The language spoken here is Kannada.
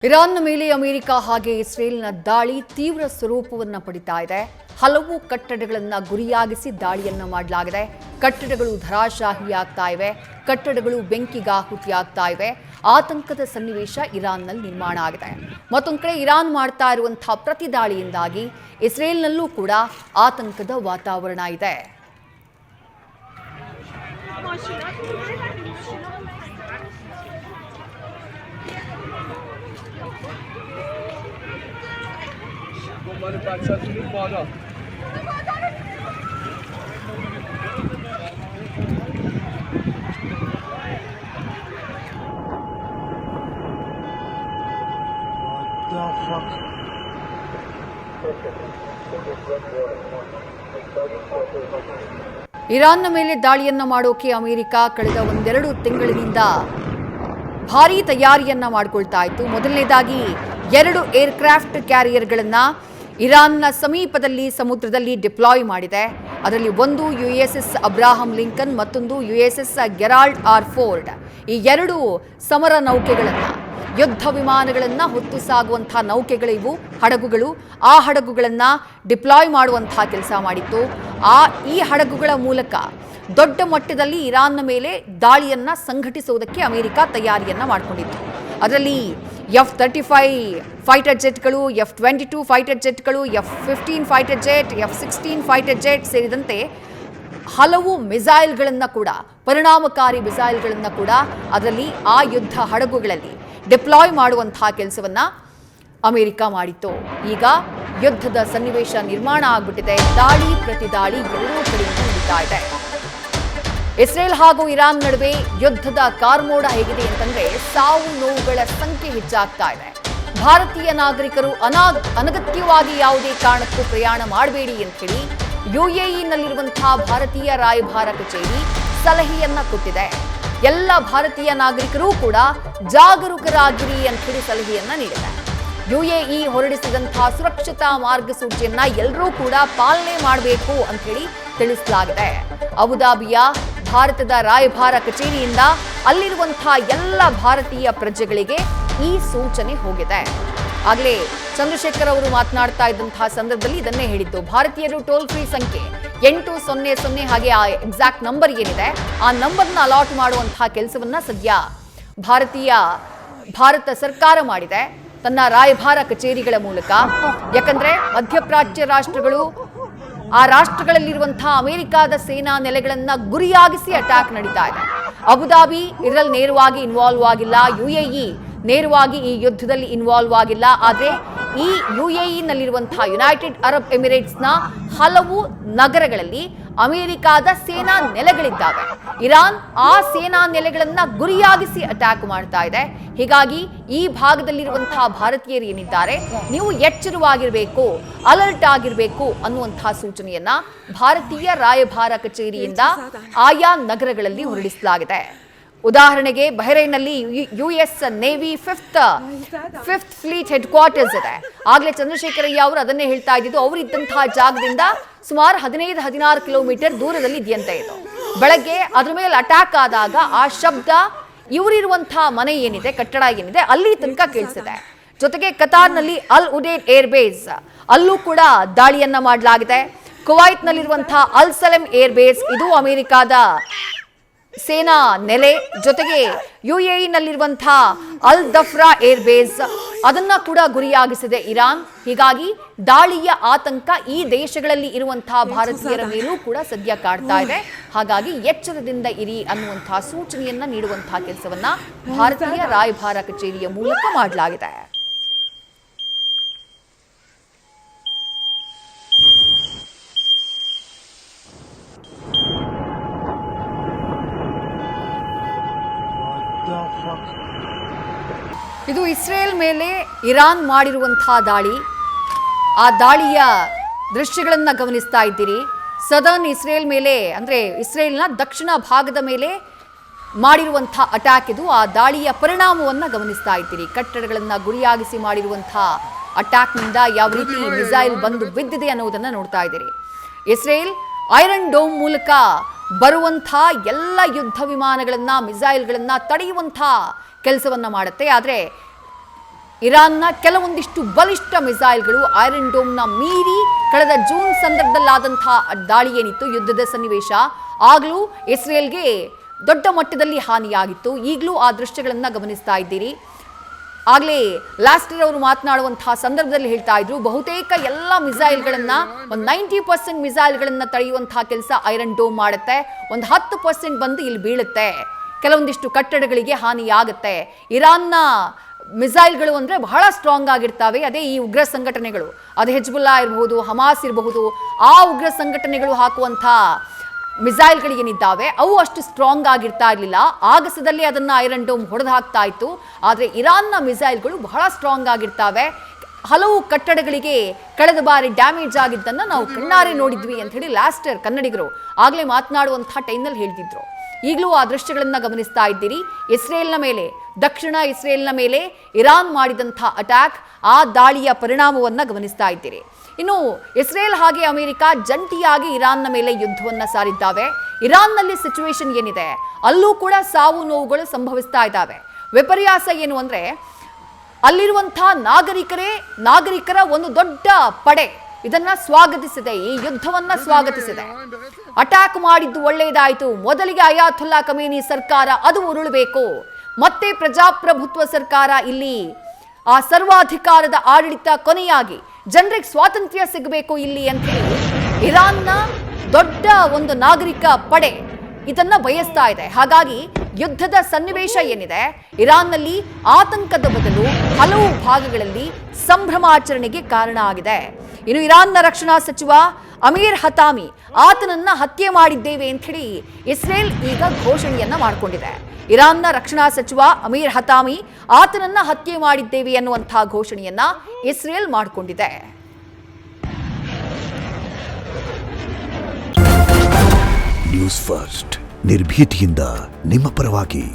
ಇರಾನ್ನ ಮೇಲೆ ಅಮೆರಿಕ ಹಾಗೆ ಇಸ್ರೇಲ್ನ ದಾಳಿ ತೀವ್ರ ಸ್ವರೂಪವನ್ನು ಪಡಿತಾ ಇದೆ. ಹಲವು ಕಟ್ಟಡಗಳನ್ನು ಗುರಿಯಾಗಿಸಿ ದಾಳಿಯನ್ನ ಮಾಡಲಾಗಿದೆ. ಕಟ್ಟಡಗಳು ಧರಾಶಾಹಿಯಾಗ್ತಾ ಇವೆ, ಕಟ್ಟಡಗಳು ಬೆಂಕಿಗಾಹುತಿಯಾಗ್ತಾ ಇವೆ. ಆತಂಕದ ಸನ್ನಿವೇಶ ಇರಾನ್ನಲ್ಲಿ ನಿರ್ಮಾಣ ಆಗಿದೆ. ಮತ್ತೊಂದು ಕಡೆ ಇರಾನ್ ಮಾಡ್ತಾ ಇರುವಂತಹ ಪ್ರತಿ ದಾಳಿಯಿಂದಾಗಿ ಇಸ್ರೇಲ್ನಲ್ಲೂ ಕೂಡ ಆತಂಕದ ವಾತಾವರಣ ಇದೆ. ಇರಾನ್ನ ಮೇಲೆ ದಾಳಿಯನ್ನ ಮಾಡೋಕೆ ಅಮೆರಿಕ ಕಳೆದ ಒಂದೆರಡು ತಿಂಗಳಿನಿಂದ ಭಾರೀ ತಯಾರಿಯನ್ನ ಮಾಡಿಕೊಳ್ತಾ ಇತ್ತು. ಮೊದಲನೇದಾಗಿ 2 ಏರ್ಕ್ರಾಫ್ಟ್ ಕ್ಯಾರಿಯರ್ಗಳನ್ನು ಇರಾನ್ನ ಸಮೀಪದಲ್ಲಿ ಸಮುದ್ರದಲ್ಲಿ ಡಿಪ್ಲಾಯ್ ಮಾಡಿದೆ. ಅದರಲ್ಲಿ ಒಂದು USS ಅಬ್ರಾಹಂ ಲಿಂಕನ್, ಮತ್ತೊಂದು USS ಗೆರಾಲ್ಡ್ ಆರ್ ಫೋರ್ಡ್. ಈ 2 ಸಮರ ನೌಕೆಗಳನ್ನು, ಯುದ್ಧ ವಿಮಾನಗಳನ್ನು ಹೊತ್ತು ಸಾಗುವಂತಹ ನೌಕೆಗಳಿವು, ಹಡಗುಗಳು. ಆ ಹಡಗುಗಳನ್ನು ಡಿಪ್ಲಾಯ್ ಮಾಡುವಂತಹ ಕೆಲಸ ಮಾಡಿತ್ತು. ಈ ಹಡಗುಗಳ ಮೂಲಕ ದೊಡ್ಡ ಮಟ್ಟದಲ್ಲಿ ಇರಾನ್ನ ಮೇಲೆ ದಾಳಿಯನ್ನ ಸಂಘಟಿಸುವುದಕ್ಕೆ ಅಮೆರಿಕ ತಯಾರಿಯನ್ನ ಮಾಡಿಕೊಂಡಿತ್ತು. ಅದರಲ್ಲಿ F-35 ಫೈಟರ್ ಜೆಟ್ಗಳು, F-22 ಫೈಟರ್ ಜೆಟ್ಗಳು, F-15 fighter jet, F-16 fighter jet ಸೇರಿದಂತೆ ಹಲವು ಮಿಸೈಲ್ಗಳನ್ನು ಕೂಡ, ಪರಿಣಾಮಕಾರಿ ಮಿಸೈಲ್ಗಳನ್ನು ಕೂಡ ಅದರಲ್ಲಿ ಆ ಯುದ್ಧ ಹಡಗುಗಳಲ್ಲಿ ಡಿಪ್ಲಾಯ್ ಮಾಡುವಂತಹ ಕೆಲಸವನ್ನ ಅಮೆರಿಕ ಮಾಡಿತ್ತು. ಈಗ ಯುದ್ಧದ ಸನ್ನಿವೇಶ ನಿರ್ಮಾಣ ಆಗ್ಬಿಟ್ಟಿದೆ. ದಾಳಿ ಪ್ರತಿ ದಾಳಿ ಎರಡೂ ಕಡೆಯಿಂದ ನಡೀತಾ ಇದೆ. ಇಸ್ರೇಲ್ ಹಾಗೂ ಇರಾನ್ ನಡುವೆ ಯುದ್ಧದ ಕಾರ್ಮೋಡ ಹೇಗಿದೆ ಅಂತಂದ್ರೆ ಸಾವು ನೋವುಗಳ ಸಂಖ್ಯೆ ಹೆಚ್ಚಾಗ್ತಾ ಇದೆ. ಭಾರತೀಯ ನಾಗರಿಕರು ಅನಗತ್ಯವಾಗಿ ಯಾವುದೇ ಕಾರಣಕ್ಕೂ ಪ್ರಯಾಣ ಮಾಡಬೇಡಿ ಅಂತ ಹೇಳಿ UAEನಲ್ಲಿರುವಂತಹ ಭಾರತೀಯ ರಾಯಭಾರ ಕಚೇರಿ ಸಲಹೆಯನ್ನ ಕೊಟ್ಟಿದೆ. ಎಲ್ಲ ಭಾರತೀಯ ನಾಗರಿಕರೂ ಕೂಡ ಜಾಗರೂಕರಾಗಿರಿ ಅಂತ ಹೇಳಿ ಸಲಹೆಯನ್ನ ನೀಡಿದೆ. UAE ಹೊರಡಿಸಿದಂತಹ ಸುರಕ್ಷತಾ ಮಾರ್ಗಸೂಚಿಯನ್ನ ಎಲ್ಲರೂ ಕೂಡ ಪಾಲನೆ ಮಾಡಬೇಕು ಅಂತ ಹೇಳಿ ತಿಳಿಸಲಾಗಿದೆ. ಅಬುದಾಬಿಯ ಭಾರತದ ರಾಯಭಾರ ಕಚೇರಿಯಿಂದ ಅಲ್ಲಿರುವಂತಹ ಎಲ್ಲ ಭಾರತೀಯ ಪ್ರಜೆಗಳಿಗೆ ಈ ಸೂಚನೆ ಹೋಗಿದೆ. ಆಗಲೇ ಚಂದ್ರಶೇಖರ್ ಅವರು ಮಾತನಾಡ್ತಾ ಇದ್ದಂತಹ ಸಂದರ್ಭದಲ್ಲಿ ಇದನ್ನೇ ಹೇಳಿದ್ದು. ಭಾರತೀಯರು ಟೋಲ್ ಫ್ರೀ ಸಂಖ್ಯೆ 800 ಹಾಗೆ ಆ ಎಕ್ಸಾಕ್ಟ್ ನಂಬರ್ ಏನಿದೆ ಆ ನಂಬರ್ನ ಅಲಾಟ್ ಮಾಡುವಂತಹ ಕೆಲಸವನ್ನ ಸದ್ಯ ಭಾರತ ಸರ್ಕಾರ ಮಾಡಿದೆ ತನ್ನ ರಾಯಭಾರ ಕಚೇರಿಗಳ ಮೂಲಕ. ಯಾಕಂದ್ರೆ ಮಧ್ಯಪ್ರಾಚ್ಯ ರಾಷ್ಟ್ರಗಳು, ಆ ರಾಷ್ಟ್ರಗಳಲ್ಲಿರುವಂತಹ ಅಮೆರಿಕಾದ ಸೇನಾ ನೆಲೆಗಳನ್ನ ಗುರಿಯಾಗಿಸಿ ಅಟ್ಯಾಕ್ ನಡೀತಾ ಇದೆ. ಅಬುದಾಬಿ ಇದರಲ್ಲಿ ನೇರವಾಗಿ ಇನ್ವಾಲ್ವ್ ಆಗಿಲ್ಲ, UAE ನೇರವಾಗಿ ಈ ಯುದ್ಧದಲ್ಲಿ ಇನ್ವಾಲ್ವ್ ಆಗಿಲ್ಲ. ಆದರೆ ಈ UAEನಲ್ಲಿರುವಂತಹ ಯುನೈಟೆಡ್ ಅರಬ್ ಎಮಿರೇಟ್ಸ್ನ ಹಲವು ನಗರಗಳಲ್ಲಿ ಅಮೆರಿಕಾದ ಸೇನಾ ನೆಲೆಗಳಿದ್ದಾವೆ. ಇರಾನ್ ಆ ಸೇನಾ ನೆಲೆಗಳನ್ನ ಗುರಿಯಾಗಿಸಿ ಅಟ್ಯಾಕ್ ಮಾಡ್ತಾ ಇದೆ. ಹೀಗಾಗಿ ಈ ಭಾಗದಲ್ಲಿರುವಂತಹ ಭಾರತೀಯರು ಏನಿದ್ದಾರೆ, ನೀವು ಎಚ್ಚರವಾಗಿರಬೇಕು, ಅಲರ್ಟ್ ಆಗಿರಬೇಕು ಅನ್ನುವಂತಹ ಸೂಚನೆಯನ್ನ ಭಾರತೀಯ ರಾಯಭಾರ ಕಚೇರಿಯಿಂದ ಆಯಾ ನಗರಗಳಲ್ಲಿ ಹೊರಡಿಸಲಾಗಿದೆ. ಉದಾಹರಣೆಗೆ ಬಹ್ರೈನ್ನಲ್ಲಿ US navy fifth fleet head quarters ಇದೆ. ಆಗ್ಲೇ ಚಂದ್ರಶೇಖರಯ್ಯ ಅವರು ಅದನ್ನೇ ಹೇಳ್ತಾ ಇದ್ದಿದ್ದು. ಅವರು ಇದ್ದಂತಹ ಜಾಗದಿಂದ ಸುಮಾರು 15-16 ಕಿಲೋಮೀಟರ್ ದೂರದಲ್ಲಿ ಇದೆಯಂತೆ ಇದು. ಬೆಳಗ್ಗೆ ಅದ್ರ ಮೇಲೆ ಅಟ್ಯಾಕ್ ಆದಾಗ ಆ ಶಬ್ದ ಇವರಿರುವಂತಹ ಮನೆ ಏನಿದೆ, ಕಟ್ಟಡ ಏನಿದೆ, ಅಲ್ಲಿ ತನಕ ಕೇಳಿಸಿದೆ. ಜೊತೆಗೆ ಕತಾರ್ನಲ್ಲಿ ಅಲ್ ಉಡೇಡ್ ಏರ್ ಬೇಸ್ ಅಲ್ಲೂ ಕೂಡ ದಾಳಿಯನ್ನ ಮಾಡಲಾಗಿದೆ. ಕುವೈತ್ನಲ್ಲಿರುವಂತಹ ಅಲ್ ಸಲೆಂ ಏರ್ ಬೇಸ್, ಇದು ಅಮೆರಿಕಾದ ಸೇನಾ ನೆಲೆ. ಜೊತೆಗೆ UAEನಲ್ಲಿರುವಂತಹ ಅಲ್ ದಫ್ರಾ ಏರ್ ಬೇಸ್ ಅದನ್ನ ಕೂಡ ಗುರಿಯಾಗಿಸಿದೆ ಇರಾನ್. ಹೀಗಾಗಿ ದಾಳಿಯ ಆತಂಕ ಈ ದೇಶಗಳಲ್ಲಿ ಇರುವಂತಹ ಭಾರತೀಯರ ಮೇಲೂ ಕೂಡ ಸದ್ಯ ಕಾಡ್ತಾ ಇದೆ. ಹಾಗಾಗಿ ಎಚ್ಚರದಿಂದ ಇರಿ ಅನ್ನುವಂತಹ ಸೂಚನೆಯನ್ನ ನೀಡುವಂತಹ ಕೆಲಸವನ್ನ ಭಾರತೀಯ ರಾಯಭಾರ ಕಚೇರಿಯ ಮೂಲಕ ಮಾಡಲಾಗಿದೆ. ಇದು ಇಸ್ರೇಲ್ ಮೇಲೆ ಇರಾನ್ ಮಾಡಿರುವಂತಹ ದಾಳಿ. ಆ ದಾಳಿಯ ದೃಶ್ಯಗಳನ್ನು ಗಮನಿಸ್ತಾ ಇದ್ದೀರಿ. ಸದರ್ನ್ ಇಸ್ರೇಲ್ ಮೇಲೆ, ಅಂದರೆ ಇಸ್ರೇಲ್ನ ದಕ್ಷಿಣ ಭಾಗದ ಮೇಲೆ ಮಾಡಿರುವಂತಹ ಅಟ್ಯಾಕ್ ಇದು. ಆ ದಾಳಿಯ ಪರಿಣಾಮವನ್ನು ಗಮನಿಸ್ತಾ ಇದ್ದೀರಿ. ಕಟ್ಟಡಗಳನ್ನು ಗುರಿಯಾಗಿಸಿ ಮಾಡಿರುವಂತಹ ಅಟ್ಯಾಕ್ನಿಂದ ಯಾವ ರೀತಿ ಮಿಸೈಲ್ ಬಂದು ಬಿದ್ದಿದೆ ಅನ್ನೋದನ್ನು ನೋಡ್ತಾ ಇದ್ದೀರಿ. ಇಸ್ರೇಲ್ ಐರನ್ ಡೋಮ್ ಮೂಲಕ ಬರುವಂಥ ಎಲ್ಲ ಯುದ್ಧ ವಿಮಾನಗಳನ್ನು, ಮಿಸೈಲ್ಗಳನ್ನು ತಡೆಯುವಂಥ ಕೆಲಸವನ್ನು ಮಾಡುತ್ತೆ. ಆದರೆ ಇರಾನ್ನ ಕೆಲವೊಂದಿಷ್ಟು ಬಲಿಷ್ಠ ಮಿಸೈಲ್ಗಳು ಐರನ್ ಡೋಮ್ನ ಮೀರಿ ಕಳೆದ ಜೂನ್ ಸಂದರ್ಭದಲ್ಲಾದಂತಹ ದಾಳಿ ಏನಿತ್ತು, ಯುದ್ಧದ ಸನ್ನಿವೇಶ, ಆಗಲೂ ಇಸ್ರೇಲ್ಗೆ ದೊಡ್ಡ ಮಟ್ಟದಲ್ಲಿ ಹಾನಿಯಾಗಿತ್ತು. ಈಗಲೂ ಆ ದೃಶ್ಯಗಳನ್ನು ಗಮನಿಸ್ತಾ ಇದ್ದೀರಿ. ಆಗಲೇ ಲಾಸ್ಟರ್ ಅವರು ಮಾತನಾಡುವಂತಹ ಸಂದರ್ಭದಲ್ಲಿ ಹೇಳ್ತಾ ಇದ್ರು, ಬಹುತೇಕ ಎಲ್ಲ ಮಿಸೈಲ್ಗಳನ್ನ ಒಂದು 90% ಮಿಸೈಲ್ಗಳನ್ನ ತಡೆಯುವಂತಹ ಕೆಲಸ ಐರನ್ ಡೋಮ್ ಮಾಡುತ್ತೆ. ಒಂದು 10% ಬಂದು ಇಲ್ಲಿ ಬೀಳುತ್ತೆ, ಕೆಲವೊಂದಿಷ್ಟು ಕಟ್ಟಡಗಳಿಗೆ ಹಾನಿಯಾಗುತ್ತೆ. ಇರಾನ್ನ ಮಿಸೈಲ್ಗಳು ಅಂದರೆ ಬಹಳ ಸ್ಟ್ರಾಂಗ್ ಆಗಿರ್ತವೆ. ಅದೇ ಈ ಉಗ್ರ ಸಂಘಟನೆಗಳು, ಅದು ಹೆಜ್ಬುಲ್ಲಾ ಇರಬಹುದು, ಹಮಾಸ್ ಇರಬಹುದು, ಆ ಉಗ್ರ ಸಂಘಟನೆಗಳು ಹಾಕುವಂಥ ಮಿಸೈಲ್ಗಳೇನಿದ್ದಾವೆ ಅವು ಅಷ್ಟು ಸ್ಟ್ರಾಂಗ್ ಆಗಿರ್ತಾ ಇರಲಿಲ್ಲ. ಆಗಸದಲ್ಲಿ ಅದನ್ನು ಐರನ್ ಡೋಮ್ ಹೊಡೆದು ಹಾಕ್ತಾ ಇತ್ತು. ಆದರೆ ಇರಾನ್ನ ಮಿಸೈಲ್ಗಳು ಬಹಳ ಸ್ಟ್ರಾಂಗ್ ಆಗಿರ್ತವೆ. ಹಲವು ಕಟ್ಟಡಗಳಿಗೆ ಕಳೆದ ಬಾರಿ ಡ್ಯಾಮೇಜ್ ಆಗಿದ್ದನ್ನು ನಾವು ಕಣ್ಣಾರೆ ನೋಡಿದ್ವಿ ಅಂತ ಹೇಳಿ ಲಾಸ್ಟರ್ ಕನ್ನಡಿಗರು ಆಗಲೇ ಮಾತನಾಡುವಂಥ ಟೈಮ್ನಲ್ಲಿ ಹೇಳ್ತಿದ್ರು. ಈಗಲೂ ಆ ದೃಶ್ಯಗಳನ್ನು ಗಮನಿಸ್ತಾ ಇದ್ದೀರಿ. ಇಸ್ರೇಲ್ನ ಮೇಲೆ, ದಕ್ಷಿಣ ಇಸ್ರೇಲ್ನ ಮೇಲೆ ಇರಾನ್ ಮಾಡಿದಂಥ ಅಟ್ಯಾಕ್, ಆ ದಾಳಿಯ ಪರಿಣಾಮವನ್ನು ಗಮನಿಸ್ತಾ ಇದ್ದೀರಿ. ಇನ್ನು ಇಸ್ರೇಲ್ ಹಾಗೆ ಅಮೆರಿಕ ಜಂಟಿಯಾಗಿ ಇರಾನ್ನ ಮೇಲೆ ಯುದ್ಧವನ್ನು ಸಾರಿದ್ದಾವೆ. ಇರಾನ್ನಲ್ಲಿ ಸಿಚುವೇಶನ್ ಏನಿದೆ, ಅಲ್ಲೂ ಕೂಡ ಸಾವು ನೋವುಗಳು ಸಂಭವಿಸ್ತಾ ಇದ್ದಾವೆ. ವಿಪರ್ಯಾಸ ಏನು ಅಂದರೆ, ಅಲ್ಲಿರುವಂಥ ನಾಗರಿಕರ ಒಂದು ದೊಡ್ಡ ಪಡೆ ಇದನ್ನ ಸ್ವಾಗತಿಸಿದೆ, ಈ ಯುದ್ಧವನ್ನ ಸ್ವಾಗತಿಸಿದೆ. ಅಟ್ಯಾಕ್ ಮಾಡಿದ್ದು ಒಳ್ಳೆಯದಾಯಿತು, ಮೊದಲಿಗೆ ಅಯಾತುಲ್ಲಾ ಖಮೇನಿ ಸರ್ಕಾರ ಅದು ಉರುಳಬೇಕು, ಮತ್ತೆ ಪ್ರಜಾಪ್ರಭುತ್ವ ಸರ್ಕಾರ, ಇಲ್ಲಿ ಆ ಸರ್ವಾಧಿಕಾರದ ಆಡಳಿತ ಕೊನೆಯಾಗಿ ಜನರಿಗೆ ಸ್ವಾತಂತ್ರ್ಯ ಸಿಗಬೇಕು ಇಲ್ಲಿ ಅಂತ ಹೇಳಿ ಇರಾನ್ನ ದೊಡ್ಡ ಒಂದು ನಾಗರಿಕ ಪಡೆ ಇದನ್ನ ಬಯಸ್ತಾ ಇದೆ. ಹಾಗಾಗಿ ಯುದ್ಧದ ಸನ್ನಿವೇಶ ಏನಿದೆ, ಇರಾನ್ನಲ್ಲಿ ಆತಂಕದ ಬದಲು ಹಲವು ಭಾಗಗಳಲ್ಲಿ ಸಂಭ್ರಮಾಚರಣೆಗೆ ಕಾರಣ ಆಗಿದೆ. ಇನ್ನು ಇರಾನ್ನ ರಕ್ಷಣಾ ಸಚಿವ ಅಮೀರ್ ಹತಾಮಿ, ಆತನನ್ನ ಹತ್ಯೆ ಮಾಡಿದ್ದೇವೆ ಅಂತ ಹೇಳಿ ಇಸ್ರೇಲ್ ಈಗ ಘೋಷಣೆಯನ್ನ ಮಾಡಿಕೊಂಡಿದೆ. ಇರಾನ್ನ ರಕ್ಷಣಾ ಸಚಿವ ಅಮೀರ್ ಹತಾಮಿ, ಆತನನ್ನ ಹತ್ಯೆ ಮಾಡಿದ್ದೇವೆ ಅನ್ನುವಂತಹ ಘೋಷಣೆಯನ್ನ ಇಸ್ರೇಲ್ ಮಾಡಿಕೊಂಡಿದೆ. ನ್ಯೂಸ್ ಫಸ್ಟ್, ನಿರ್ಭೀತಿಯಿಂದ ನಿಮ್ಮ ಪರವಾಗಿ.